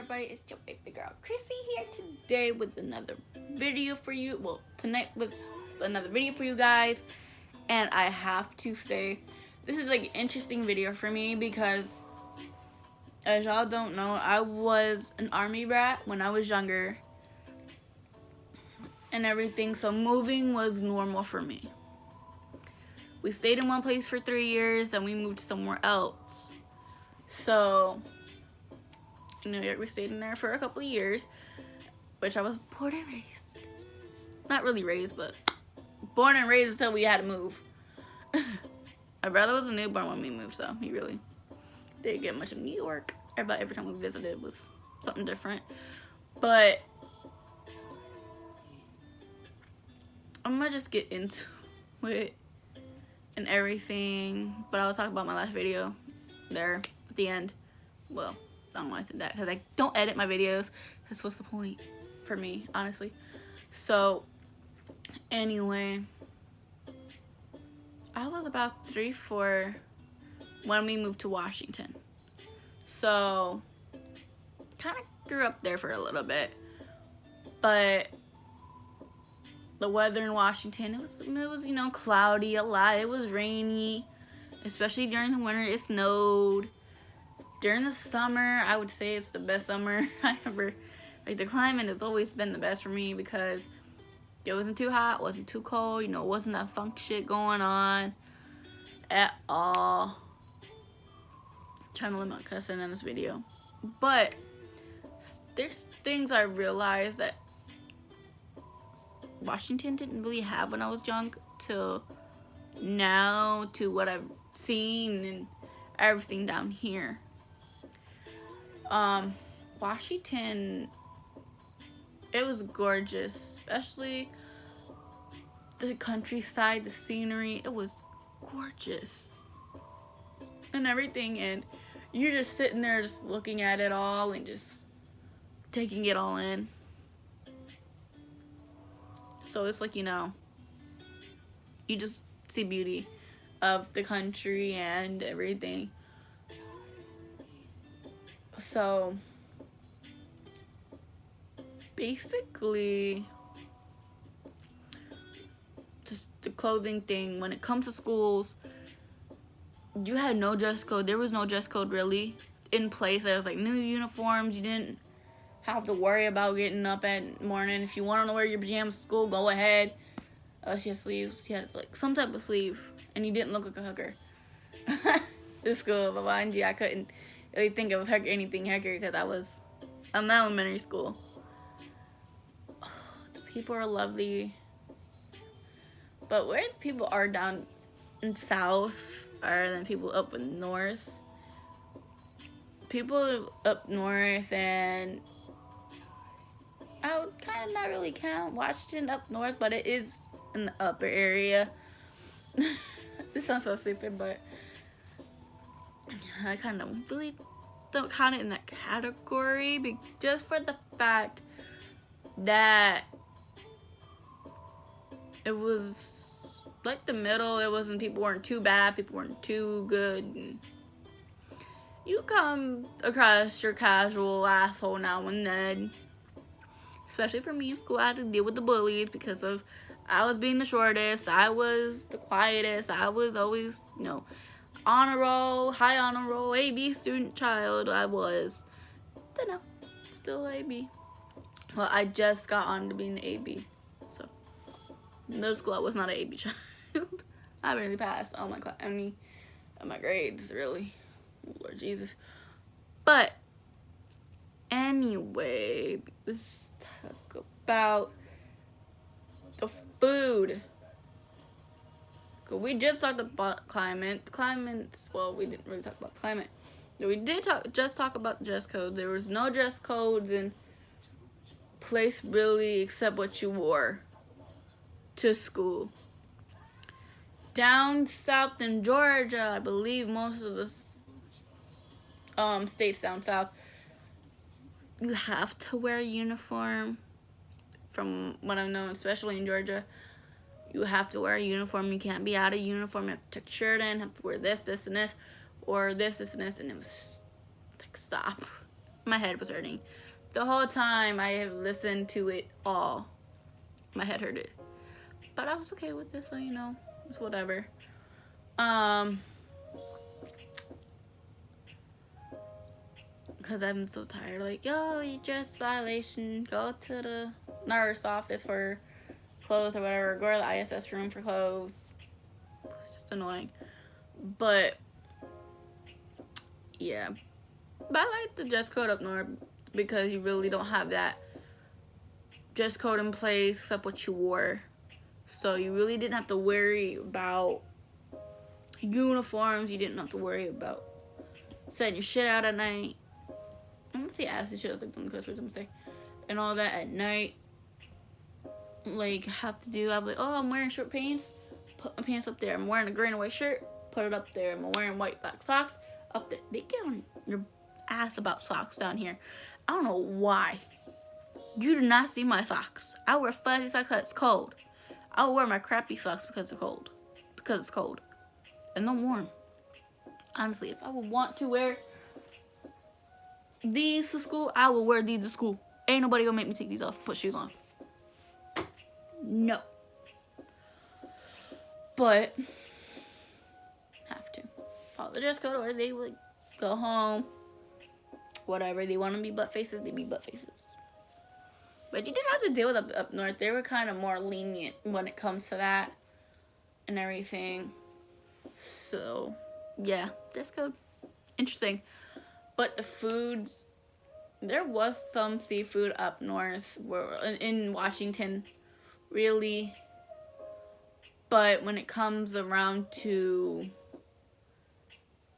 everybody, it's your baby girl Chrissy here today with another video for you. Well, tonight with another video for you guys. And I have to say, this is like an interesting video for me because, as y'all don't know, I was an army brat when I was younger and everything, so moving was normal for me. We stayed in one place for 3 years and we moved somewhere else. So in New York, we stayed in there for a couple of years, which I was born and raised. Not really raised, but born and raised until we had to move. My brother was a newborn when we moved, so he really didn't get much of New York. But every time we visited, it was something different. But I'm gonna just get into it and everything. But I'll talk about my last video there at the end. Well, I don't want to do that because I don't edit my videos. That's what's the point for me, honestly. So anyway, I was about 3, 4 when we moved to Washington. So kind of grew up there for a little bit, but the weather in Washington, it was you know, cloudy a lot. It was rainy, especially during the winter. It snowed. During the summer, I would say it's the best summer I ever, like, the climate has always been the best for me because it wasn't too hot, wasn't too cold, you know, it wasn't that funk shit going on at all. I'm trying to limit my cussing in this video. But there's things I realized that Washington didn't really have when I was young till now, to what I've seen and everything down here. Washington, it was gorgeous, especially the countryside, the scenery. It was gorgeous and everything, and you're just sitting there just looking at it all and just taking it all in. So it's like, you know, you just see beauty of the country and everything. So basically, just the clothing thing, when it comes to schools, you had no dress code. There was no dress code really in place. There was like new uniforms. You didn't have to worry about getting up at morning. If you want to wear your pajamas to school, go ahead. Unless you had sleeves. You had like some type of sleeve, and you didn't look like a hooker. This school, but mind you, I couldn't really think of anything hooker because I was in elementary school. The people are lovely, but where the people are down in south are than people up in north. People up north, and I would kind of not really count Washington up north, but it is in the upper area. This sounds so stupid, but I kind of really don't count it in that category, just for the fact that it was like the middle. It wasn't, people weren't too bad, people weren't too good. And you come across your casual asshole now and then. Especially for me in school, I had to deal with the bullies because of I was being the shortest, I was the quietest, I was always, you know, honor roll, high honor roll, AB student child. I was, don't know, still AB. Well, I just got on to being the AB, so middle school I was not an AB child. I barely passed all my my grades, really. Lord Jesus. But anyway, let's talk about the food. We just talked about climate. Well, we didn't really talk about the climate. We did just talk about the dress code. There was no dress codes in place really, except what you wore to school. Down south in Georgia, I believe most of the states down south, you have to wear a uniform. From what I've known, especially in Georgia, you have to wear a uniform. You can't be out of uniform. You have to tuck your shirt in, have to wear this, this, and this, or this, and this, and it was like, stop. my head was hurting. The whole time I have listened to it all, my head hurted. But I was okay with this, so you know, it's whatever. Because I'm so tired. Like, yo, you dress violation. Go to the nurse office for clothes or whatever. Go to the ISS room for clothes. It's just annoying. But, yeah. But I like the dress code up north because you really don't have that dress code in place except what you wore. So you really didn't have to worry about uniforms. You didn't have to worry about setting your shit out at night. I'm gonna say acid shit, like the cuss words I'm gonna say. And all that at night. Like, have to do, I'm like, oh, I'm wearing short pants. Put my pants up there. I'm wearing a gray and white shirt. Put it up there. I'm wearing white, black socks. Up there. They get on your ass about socks down here. I don't know why. You do not see my socks. I wear fuzzy socks because it's cold. I'll wear my crappy socks because it's cold. Because it's cold. And I'm warm. Honestly, if I would want to wear these to school, I will wear these to school. Ain't nobody gonna make me take these off and put shoes on. No. But have to follow the dress code, or they would go home. Whatever, they want to be butt faces, they be butt faces. But you didn't have to deal with up north. They were kind of more lenient when it comes to that and everything. So yeah, dress code, interesting. But the foods, there was some seafood up north, in Washington, really. But when it comes around to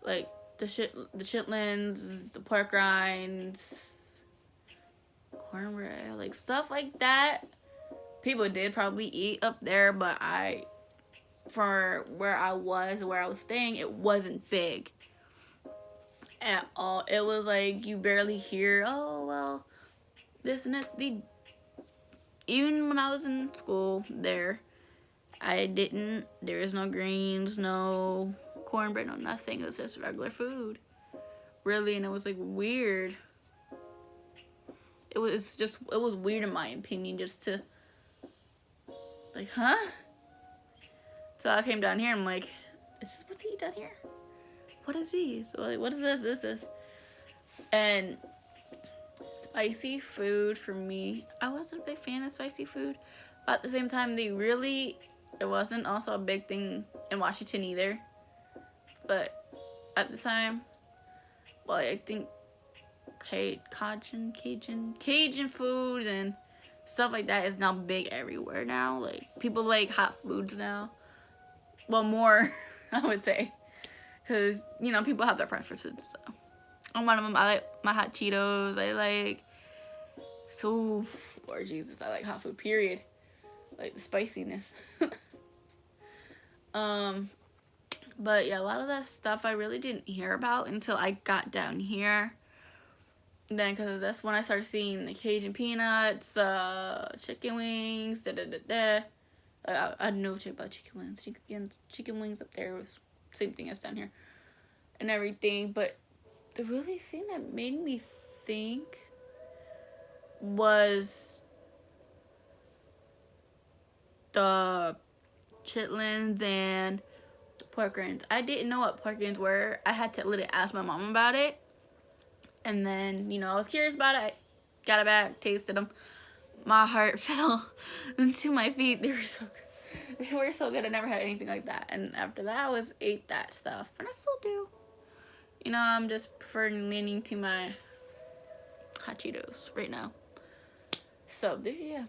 like the chitlins, the pork rinds, cornbread, like stuff like that, people did probably eat up there. But for where I was staying, it wasn't big at all. It was like you barely hear, oh well, this and this. Even when I was in school there, there was no greens, no cornbread, no nothing. It was just regular food, really. And it was like weird. It was weird in my opinion, just to like, huh? So I came down here and I'm like, is this what they eat down here? What is these? Like, what is this? And spicy food for me, I wasn't a big fan of spicy food. But at the same time, it wasn't also a big thing in Washington either. But at the time, well, I think Cajun food and stuff like that is now big everywhere now. Like, people like hot foods now. Well, more, I would say. Because, you know, people have their preferences. So. And one of them, I like my hot Cheetos. I like, Lord Jesus, I like hot food, period. Like the spiciness. But yeah, a lot of that stuff I really didn't hear about until I got down here. Then, because that's when I started seeing the Cajun peanuts, chicken wings, I know about chicken wings. Chicken wings up there was same thing as down here, and everything. But the really thing that made me think was the chitlins and the pork rinds. I didn't know what pork rinds were. I had to literally ask my mom about it. And then, you know, I was curious about it. I got it back, tasted them. My heart fell into my feet. They were so good. They were so good. I never had anything like that. And after that, I ate that stuff. And I still do. You know, I'm just preferring leaning to my hot Cheetos right now. So, yeah.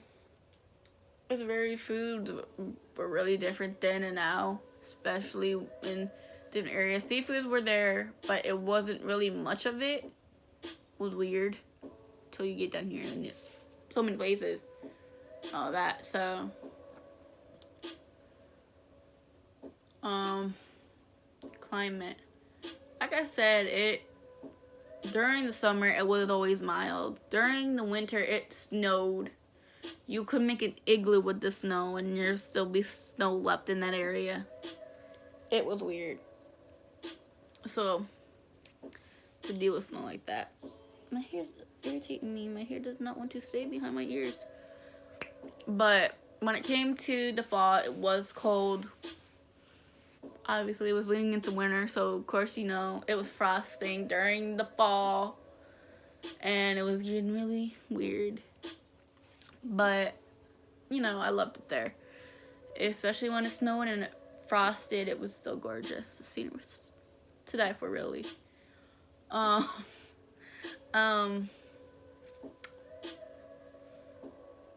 Foods were really different then and now. Especially in different areas. Seafoods were there, but it wasn't really much of it. Was weird till you get down here and it's so many places, all that. So climate, like I said, during the summer it was always mild. During the winter it snowed. You could make an igloo with the snow and there'd still be snow left in that area. It was weird. So to deal with snow like that. My hair is irritating me. My hair does not want to stay behind my ears. But when it came to the fall, it was cold. Obviously, it was leading into winter, so of course, you know, it was frosting during the fall. And it was getting really weird. But, you know, I loved it there. Especially when it snowed and it frosted, it was so gorgeous. The scenery was to die for, really.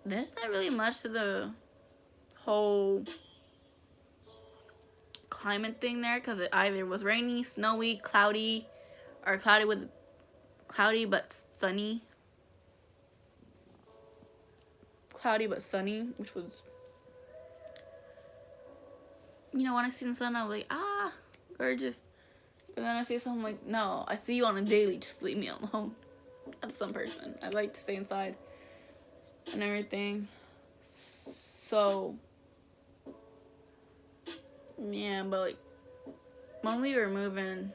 There's not really much to the whole climate thing there, because it either was rainy, snowy, cloudy, or cloudy but sunny. Cloudy but sunny, which was, you know, when I see the sun, I was like, ah, gorgeous. But then I see something like, no, I see you on a daily, just leave me alone. That's some person. I like to stay inside and everything. So, yeah, but like, when we were moving,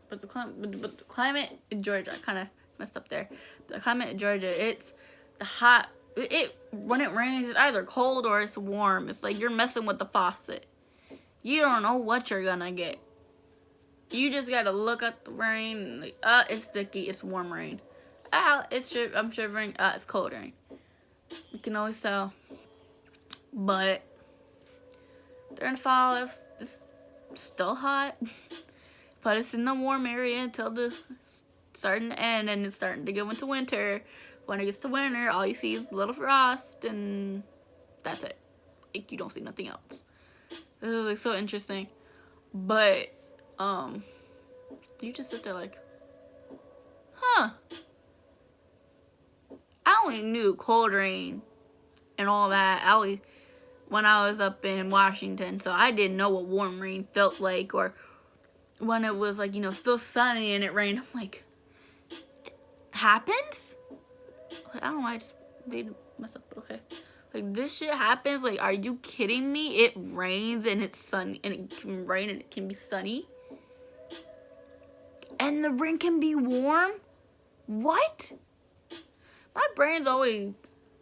but the climate in Georgia, I kind of messed up there. The climate in Georgia, it's the hot, when it rains, it's either cold or it's warm. It's like you're messing with the faucet. You don't know what you're gonna get. You just gotta look at the rain and like, it's sticky, it's warm rain. I'm shivering, it's cold rain. You can always tell. But during the fall, it's still hot. But it's in the warm area until the starting to end, and it's starting to go into winter. When it gets to winter, all you see is a little frost, and that's it. Like, you don't see nothing else. This is like so interesting. But you just sit there like, huh. I only knew cold rain and all that when I was up in Washington, so I didn't know what warm rain felt like, or when it was like, you know, still sunny and it rained. I'm like, happens? Like, I don't know why I just did mess up, but okay. Like, this shit happens? Like, are you kidding me? It rains and it's sunny, and it can rain and it can be sunny. And the rain can be warm? What? My brain's always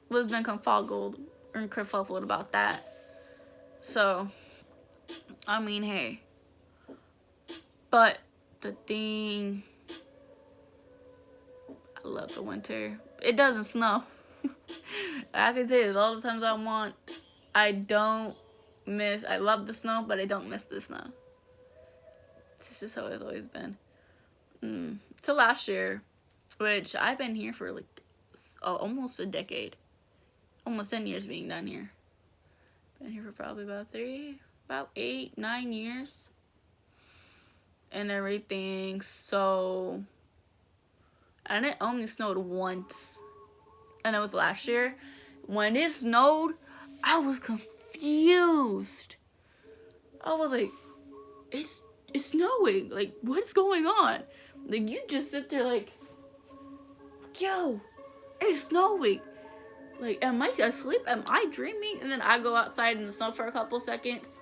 was been confogled or kerfuffled about that. So, I mean, hey. But the thing, I love the winter. It doesn't snow. I can say this all the times I want. I love the snow, but I don't miss the snow. It's just how it's always been. Till last year, which I've been here for like almost a decade. Almost 10 years being down here. Been here for probably about 8, 9 years. And everything. So, and it only snowed once. And it was last year. When it snowed, I was confused. I was like, it's snowing. Like, what's going on? Like, you just sit there like, yo, it's snowing. Like, am I asleep? Am I dreaming? And then I go outside in the snow for a couple seconds.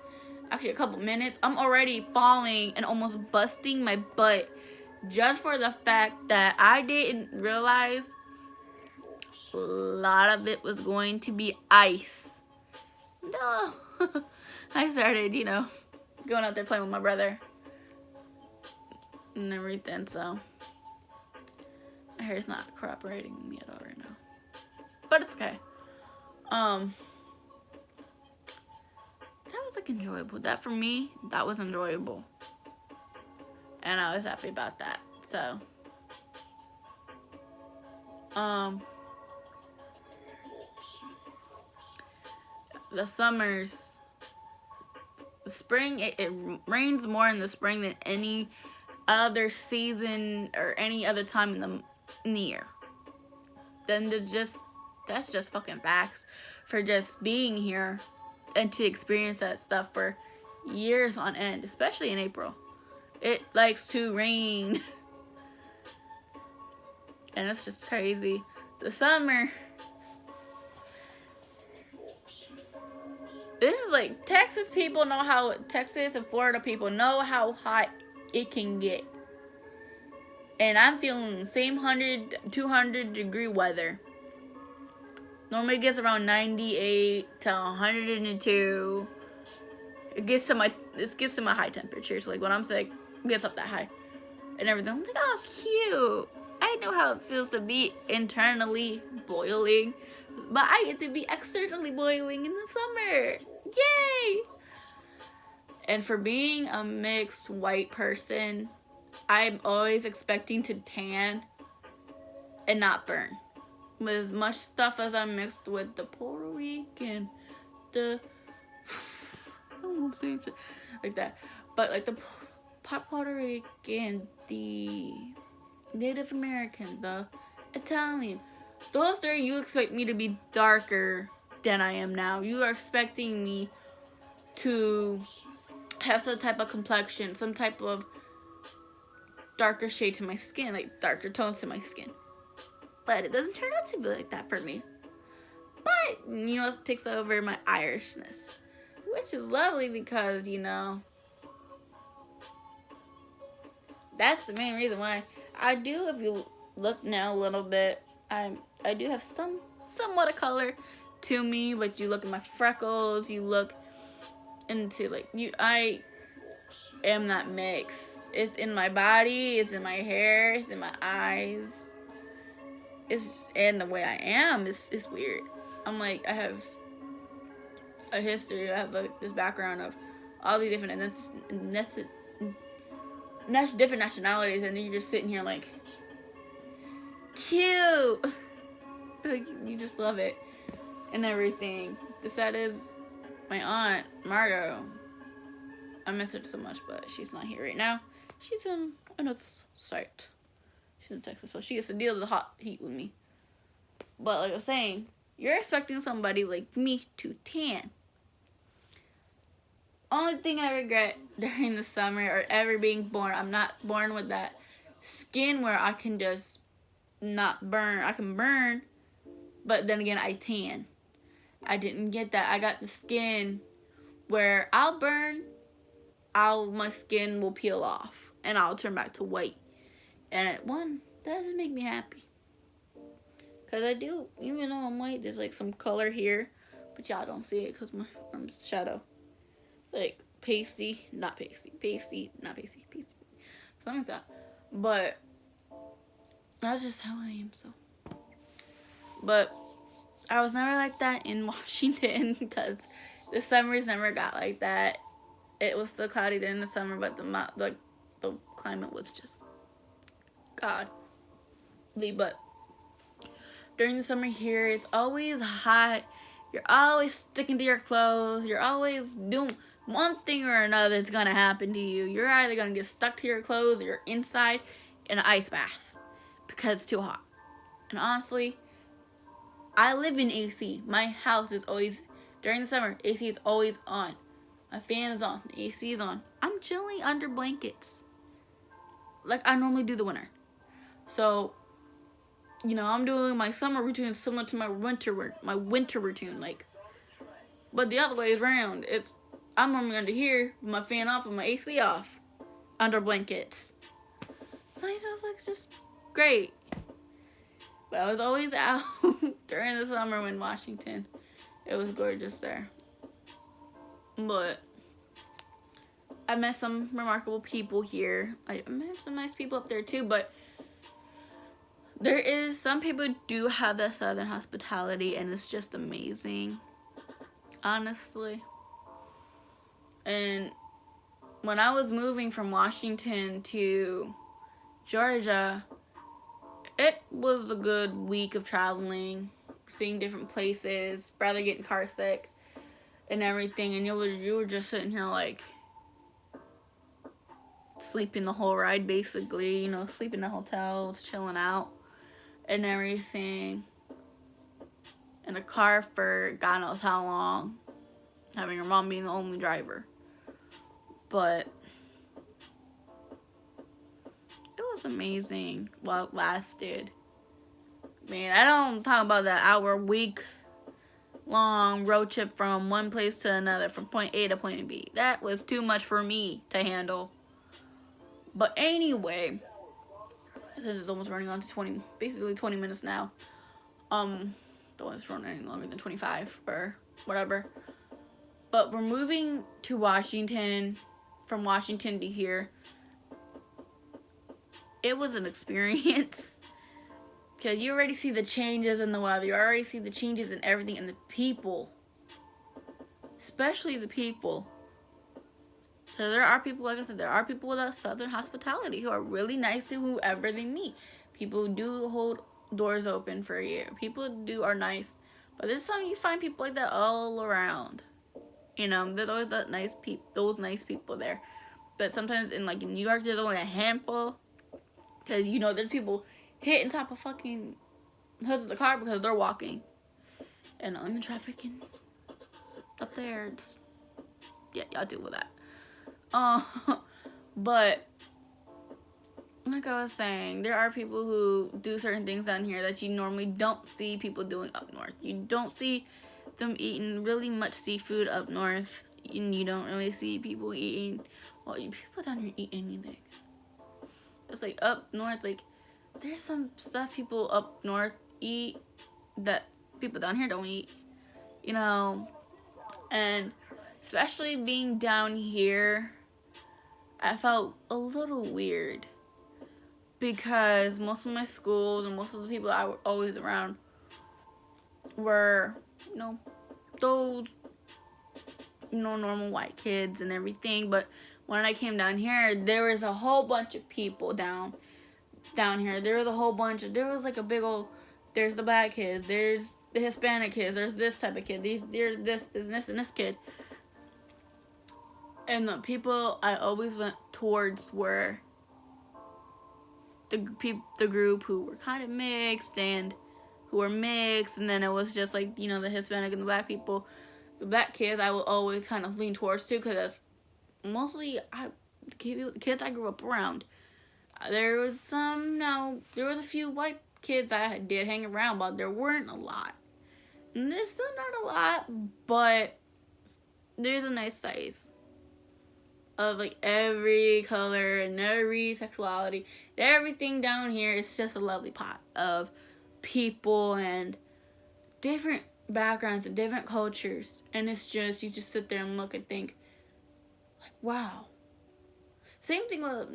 Actually, a couple minutes. I'm already falling and almost busting my butt just for the fact that I didn't realize a lot of it was going to be ice. No. I started, you know, going out there playing with my brother and everything, so my hair's not cooperating with me at all right now. But it's okay. That was like enjoyable. That for me, that was enjoyable. And I was happy about that. So the summers, the spring, it rains more in the spring than any other season or any other time in the year. Then that's just fucking facts for just being here and to experience that stuff for years on end, especially in April. It likes to rain. And it's just crazy. The summer, this is like, Texas and Florida people know how hot it can get. And I'm feeling the same 200 degree weather. Normally it gets around 98 to 102. It gets to my high temperatures. Like when I'm sick, it gets up that high and everything. I'm like, oh, cute. I know how it feels to be internally boiling, but I get to be externally boiling in the summer. Yay! And for being a mixed white person, I'm always expecting to tan and not burn. With as much stuff as I'm mixed with the Puerto Rican, the I don't know if I'm saying shit like that, but like the Puerto Rican, the Native American, the Italian, those three, you expect me to be darker than I am now. You are expecting me to have some type of complexion, some type of darker shade to my skin, like darker tones to my skin. But it doesn't turn out to be like that for me. But, you know, it takes over my Irishness, which is lovely because, you know, that's the main reason why I do. If you look now a little bit, I do have somewhat of color to me, but you look at my freckles, you look into like I am not mixed. It's in my body, it's in my hair, it's in my eyes. It's just in the way I am. It's weird. I'm like, I have a history. I have like this background of all these different different nationalities, and then you're just sitting here like, cute. Like, you just love it and everything. The sad is, my aunt Margot. I miss her so much, but she's not here right now. She's in another site. She's in Texas, so she gets to deal with the hot heat with me. But like I was saying, you're expecting somebody like me to tan. Only thing I regret during the summer or ever being born, I'm not born with that skin where I can just not burn. I can burn, but then again, I tan. I didn't get that. I got the skin where I'll burn, my skin will peel off, and I'll turn back to white. And that doesn't make me happy. Because I do, even though I'm white, there's like some color here. But y'all don't see it because I'm shadow. Like pasty, not pasty. Pasty, not pasty. Pasty. Something like that. But that's just how I am, so. But I was never like that in Washington because the summers never got like that. It was still cloudy during the summer, but the climate was just godly. But during the summer here, it's always hot. You're always sticking to your clothes. You're always doing one thing or another. It's gonna happen to you. You're either gonna get stuck to your clothes or you're inside in an ice bath because it's too hot. And honestly, I live in AC. My house is always, during the summer, AC is always on. My fan is on. The AC is on. I'm chilling under blankets like I normally do the winter. So, you know, I'm doing my summer routine similar to my winter routine, like. But the other way around, I'm normally under here with my fan off and my AC off, under blankets. So it's just great. But I was always out during the summer in Washington. It was gorgeous there. But I met some remarkable people here. I met some nice people up there too, but some people do have that southern hospitality, and it's just amazing, honestly. And when I was moving from Washington to Georgia, it was a good week of traveling, seeing different places, brother getting car sick and everything, and you were just sitting here like sleeping the whole ride basically, you know, sleeping in the hotels, chilling out and everything in a car for God knows how long, having your mom being the only driver. But it was amazing while it lasted. Man, I don't talk about that hour, week long road trip from one place to another, from point A to point B. That was too much for me to handle. But anyway, since it's almost running on to 20, basically 20 minutes now. Don't want to run any longer than 25 or whatever. But we're moving to Washington, from Washington to here. It was an experience. Because you already see the changes in the weather. You already see the changes in everything, and the people. Especially the people. Because there are people, like I said, there are people with that Southern hospitality who are really nice to whoever they meet. People do hold doors open for you. People are nice. But there's some, you find people like that all around. You know, there's always those nice people there. But sometimes in New York, there's only a handful. Because, you know, there's people hitting top of fucking hoods of the car because they're walking. And in traffic and up there, it's, yeah, y'all deal with that. But like I was saying, there are people who do certain things down here that you normally don't see people doing up north. You don't see them eating really much seafood up north, and you don't really see people eating, people down here eat anything. It's like up north, like there's some stuff people up north eat that people down here don't eat, you know. And especially being down here, I felt a little weird because most of my schools and most of the people I were always around were, you know, those, you know, normal white kids and everything. But when I came down here, there was a whole bunch of people down here. There was like a big old, there's the black kids, there's the Hispanic kids, there's this type of kid, there's this and this kid. And the people I always went towards were the group who were kind of mixed and then it was just like, you know, the Hispanic and the black people. The black kids I will always kind of lean towards too, because that's mostly the kids I grew up around. There was a few white kids I did hang around, but there weren't a lot. And there's still not a lot, but there's a nice size of like every color and every sexuality. Everything down here is just a lovely pot of people and different backgrounds and different cultures. And it's just, you just sit there and look and think, like, wow. Same thing with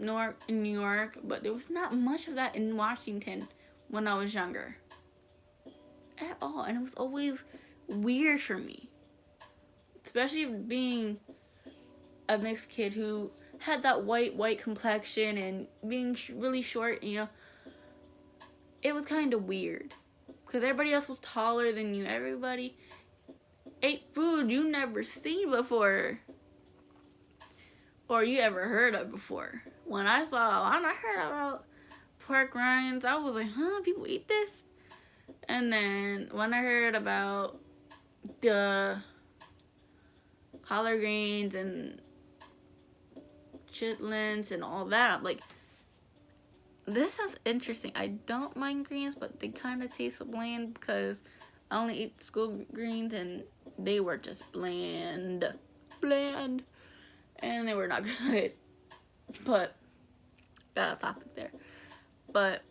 in New York, but there was not much of that in Washington when I was younger. At all. And it was always weird for me. Especially being a mixed kid who had that white complexion and being really short, you know. It was kind of weird. Because everybody else was taller than you. Everybody ate food you never seen before. Or you ever heard of before. When I heard about pork rinds, I was like, huh, people eat this? And then when I heard about the collard greens and chitlins and all that, I'm like, this sounds interesting. I don't mind greens, but they kind of taste bland because I only eat school greens and they were just bland, and they were not good. But got a topic there. But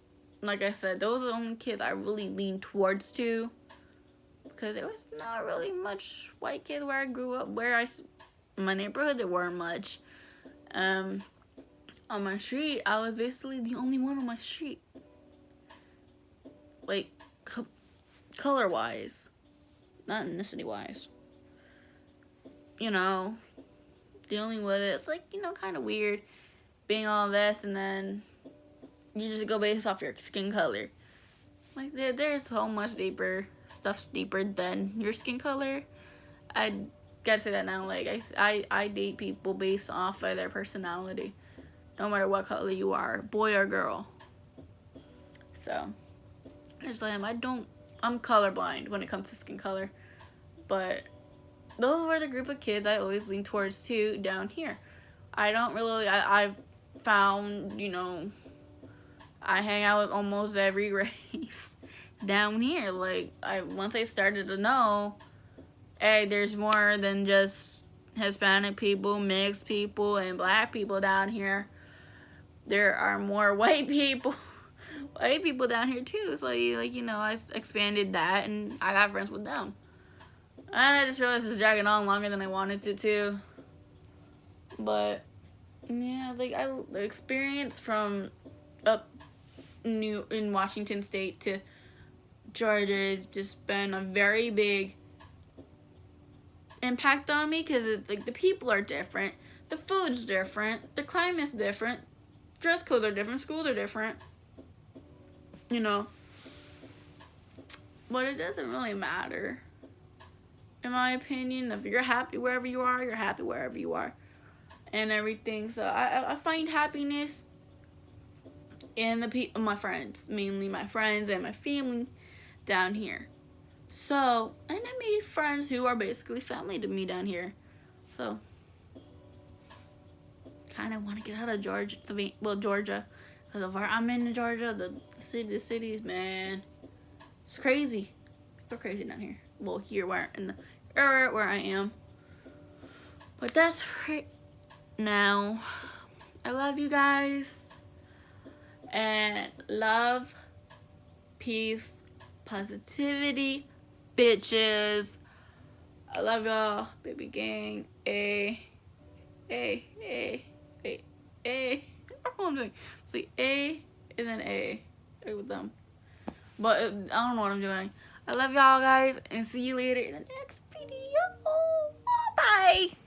like I said, those are the only kids I really leaned towards too, because there was not really much white kids where I grew up. In my neighborhood, there weren't much. On my street, I was basically the only one on my street. Like, color-wise, not ethnicity-wise. You know, dealing with it, it's like, you know, kind of weird being all this and then you just go based off your skin color. Like, there's so much stuff's deeper than your skin color. I gotta say that now. Like, I date people based off of their personality, no matter what color you are, boy or girl. So, I just let him. I'm colorblind when it comes to skin color, but those were the group of kids I always lean towards too down here. I've found, you know, I hang out with almost every race down here. Like, once I started to know, hey, there's more than just Hispanic people, mixed people, and black people down here. There are more white people, white people down here too. So like, you know, I expanded that and I got friends with them. And I just realized it's dragging on longer than I wanted it to. But yeah, like the experience from up in Washington State to Georgia has just been a very big impact on me, because it's like the people are different, the food's different, the climate's different, dress codes are different, schools are different, you know. But it doesn't really matter, in my opinion. If you're happy wherever you are, you're happy wherever you are, and everything. So I find happiness in the people, my friends, mainly my friends and my family down here. So, and I made friends who are basically family to me down here. So, kind of want to get out of Georgia. Georgia, because of where I'm in Georgia, the cities, man, it's crazy. People are crazy down here. Well, here where in the area where I am. But that's right now. I love you guys, and love, peace, positivity, bitches. I love y'all, baby gang. A. I don't know what I'm doing. See, A and then A with them. But I don't know what I'm doing. I love y'all guys, and see you later in the next video. Bye.